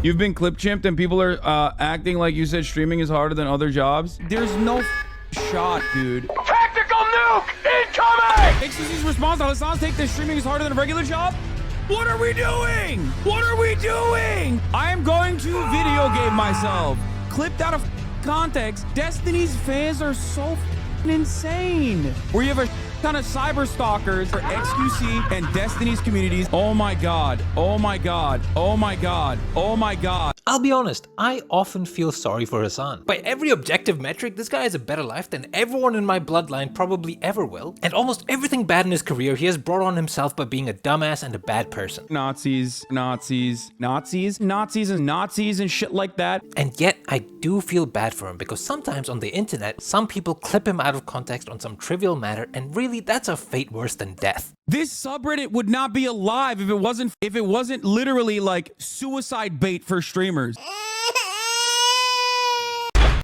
You've been clip chimped and people are acting like you said streaming is harder than other jobs. There's no shot, dude. Tactical nuke incoming! XQC's response on Hasan's take that streaming is harder than a regular job? What are we doing? What are we doing? I am going to video game myself. Clipped out of context. Destiny's fans are so insane. Where you have a ton of cyber stalkers for XQC and Destiny's communities. Oh my god. Oh my god. Oh my god. Oh my god. I'll be honest, I often feel sorry for Hasan. By every objective metric, this guy has a better life than everyone in my bloodline probably ever will. And almost everything bad in his career he has brought on himself by being a dumbass and a bad person. Nazis and shit like that. And yet, I do feel bad for him because sometimes on the internet, some people clip him out of context on some trivial matter, and really that's a fate worse than death. This subreddit would not be alive if it wasn't literally like suicide bait for streamers.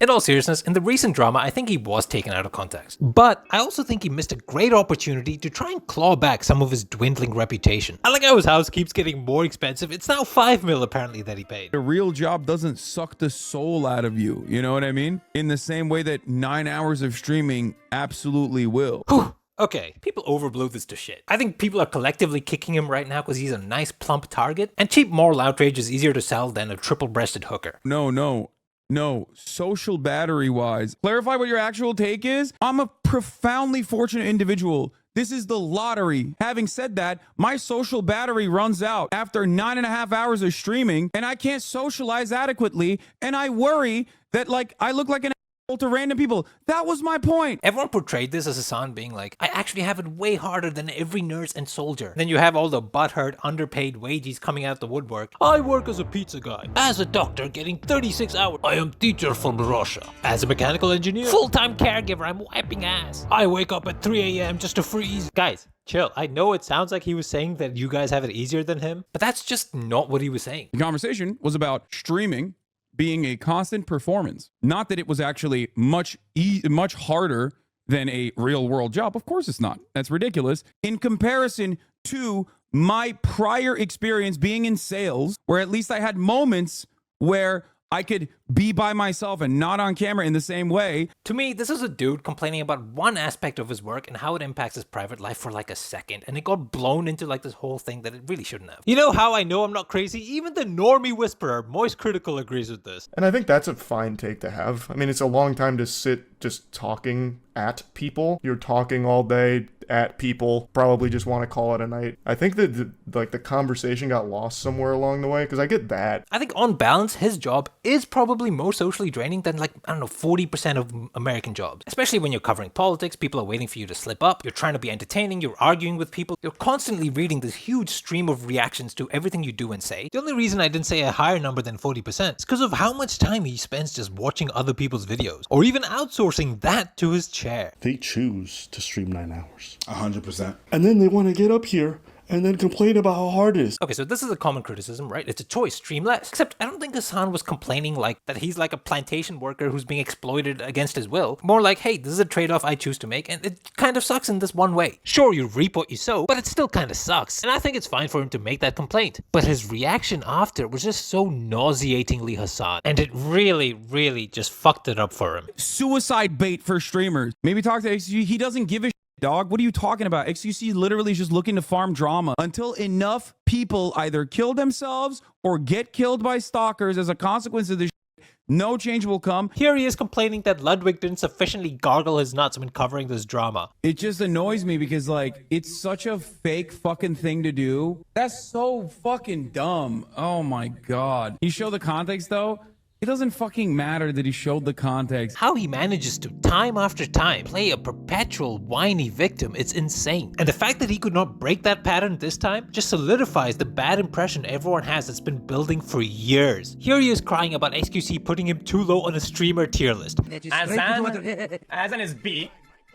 In all seriousness, in the recent drama, I think he was taken out of context. But I also think he missed a great opportunity to try and claw back some of his dwindling reputation. I like how his house keeps getting more expensive. It's now 5 mil apparently that he paid. A real job doesn't suck the soul out of you. You know what I mean? In the same way that 9 hours of streaming absolutely will. Whew. Okay, people overblow this to shit. I think people are collectively kicking him right now because he's a nice plump target, and cheap moral outrage is easier to sell than a triple-breasted hooker. No, social battery wise. Clarify what your actual take is. I'm a profoundly fortunate individual. This is the lottery. Having said that, my social battery runs out after 9.5 hours of streaming, and I can't socialize adequately, and I worry that like I look like an to random people. That was my point. Everyone portrayed this as Hasan being like, I actually have it way harder than every nurse and soldier. Then you have all the butthurt, underpaid wages coming out the woodwork. I work as a pizza guy. As a doctor, getting 36 hours. I am teacher from Russia. As a mechanical engineer, full-time caregiver, I'm wiping ass. I wake up at 3 a.m. just to freeze. Guys, chill. I know it sounds like he was saying that you guys have it easier than him, but that's just not what he was saying. The conversation was about streaming being a constant performance. Not that it was actually much harder than a real world job. Of course it's not. That's ridiculous. In comparison to my prior experience being in sales, where at least I had moments where I could be by myself and not on camera in the same way. To me, this is a dude complaining about one aspect of his work and how it impacts his private life for like a second, and it got blown into like this whole thing that it really shouldn't have. You know how I know I'm not crazy? Even the normie whisperer, Moist Critical, agrees with this. And I think that's a fine take to have. I mean, it's a long time to sit just talking at people. You're talking all day at people, probably just want to call it a night. I think that the conversation got lost somewhere along the way, because I get that. I think on balance, his job is probably more socially draining than like, I don't know, 40% of American jobs. Especially when you're covering politics, people are waiting for you to slip up, you're trying to be entertaining, you're arguing with people, you're constantly reading this huge stream of reactions to everything you do and say. The only reason I didn't say a higher number than 40% is because of how much time he spends just watching other people's videos, or even outsourcing that to his chair. They choose to stream 9 hours. 100%. And then they want to get up here and then complain about how hard it is. Okay, so this is a common criticism, right? It's a choice, stream less. Except I don't think Hasan was complaining like that he's like a plantation worker who's being exploited against his will. More like, hey, this is a trade-off I choose to make, and it kind of sucks in this one way. Sure, you reap what you sow, but it still kind of sucks. And I think it's fine for him to make that complaint. But his reaction after was just so nauseatingly Hasan. And it really, really just fucked it up for him. Suicide bait for streamers. Maybe talk to XQC. He doesn't give a dog. What are you talking about? XQC literally is just looking to farm drama until enough people either kill themselves or get killed by stalkers as a consequence of this. No change will come. Here he is complaining that Ludwig didn't sufficiently gargle his nuts when covering this drama. It just annoys me because like it's such a fake fucking thing to do. That's so fucking dumb. Oh my god. You show the context though. It doesn't fucking matter that he showed the context. How he manages to, time after time, play a perpetual whiny victim, it's insane. And the fact that he could not break that pattern this time just solidifies the bad impression everyone has that's been building for years. Here he is crying about XQC putting him too low on a streamer tier list. Hasan is B.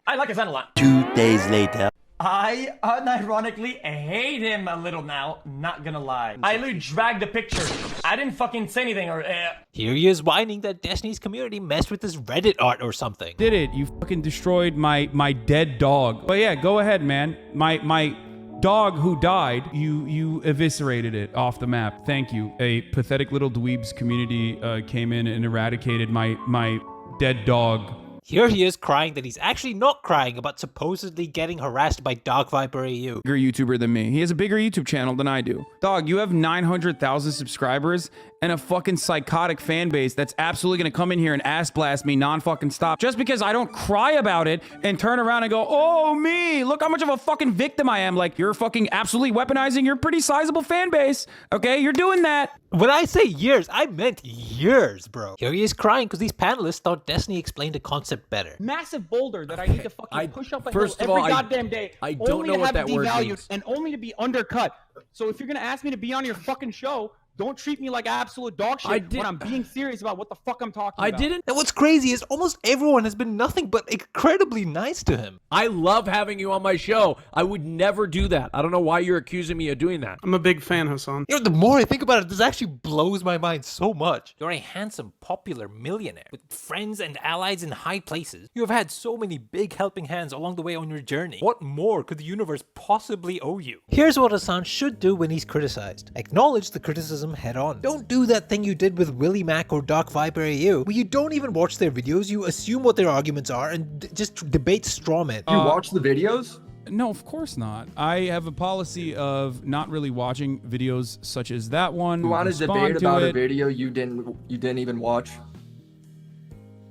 I like Hasan a lot. 2 days later. I unironically hate him a little now, not gonna lie. I literally dragged the picture. I didn't fucking say anything or Here he is whining that Destiny's community messed with his Reddit art or something. Did it? You fucking destroyed my dead dog. But yeah, go ahead, man. My dog who died, you eviscerated it off the map. Thank you. A pathetic little dweebs community came in and eradicated my dead dog. Here he is crying that he's actually not crying about supposedly getting harassed by Dog Viper AU. Bigger YouTuber than me. He has a bigger YouTube channel than I do. Dog, you have 900,000 subscribers and a fucking psychotic fan base that's absolutely gonna come in here and ass blast me non-fucking stop just because I don't cry about it and turn around and go, oh me, look how much of a fucking victim I am. Like, you're fucking absolutely weaponizing your pretty sizable fan base. Okay, you're doing that. When I say years, I meant years, bro. Here he is crying because these panelists thought Destiny explained the concept better. Massive boulder that I need to fucking push up a hill first of every all, goddamn day. I don't only know to what have that it word devalued means. and only to be undercut. So if you're gonna ask me to be on your fucking show, don't treat me like absolute dog shit when I'm being serious about what the fuck I'm talking about. And what's crazy is almost everyone has been nothing but incredibly nice to him. I love having you on my show. I would never do that. I don't know why you're accusing me of doing that. I'm a big fan, Hasan. You know, the more I think about it, this actually blows my mind so much. You're a handsome, popular millionaire with friends and allies in high places. You have had so many big helping hands along the way on your journey. What more could the universe possibly owe you? Here's what Hasan should do when he's criticized. Acknowledge the criticism head on. Don't do that thing you did with Willie Mac or Doc Viper AU, where you don't even watch their videos, you assume what their arguments are and just debate straw men. You watch the videos? No, of course not. I have a policy of not really watching videos such as that one. You want to debate about a video you didn't even watch?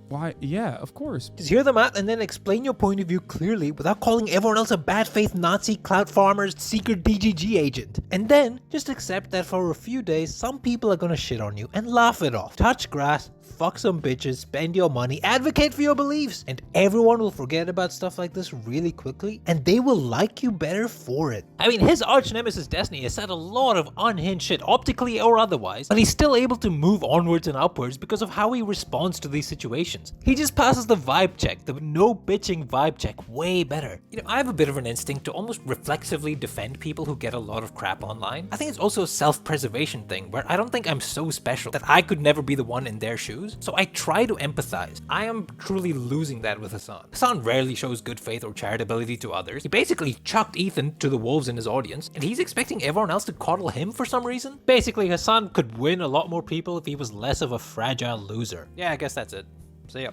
Why? Yeah, of course. Just hear them out and then explain your point of view clearly without calling everyone else a bad faith Nazi, clout farmer's secret DGG agent. And then just accept that for a few days some people are gonna shit on you and laugh it off. Touch grass, fuck some bitches, spend your money, advocate for your beliefs, and everyone will forget about stuff like this really quickly and they will like you better for it. I mean, his arch nemesis Destiny has said a lot of unhinged shit, optically or otherwise, but he's still able to move onwards and upwards because of how he responds to these situations. He just passes the vibe check, the no bitching vibe check, way better. You know, I have a bit of an instinct to almost reflexively defend people who get a lot of crap online. I think it's also a self-preservation thing where I don't think I'm so special that I could never be the one in their shoes, so I try to empathize. I am truly losing that with Hasan. Hasan rarely shows good faith or charitability to others. He basically chucked Ethan to the wolves in his audience, and he's expecting everyone else to coddle him for some reason? Basically, Hasan could win a lot more people if he was less of a fragile loser. Yeah, I guess that's it. See ya.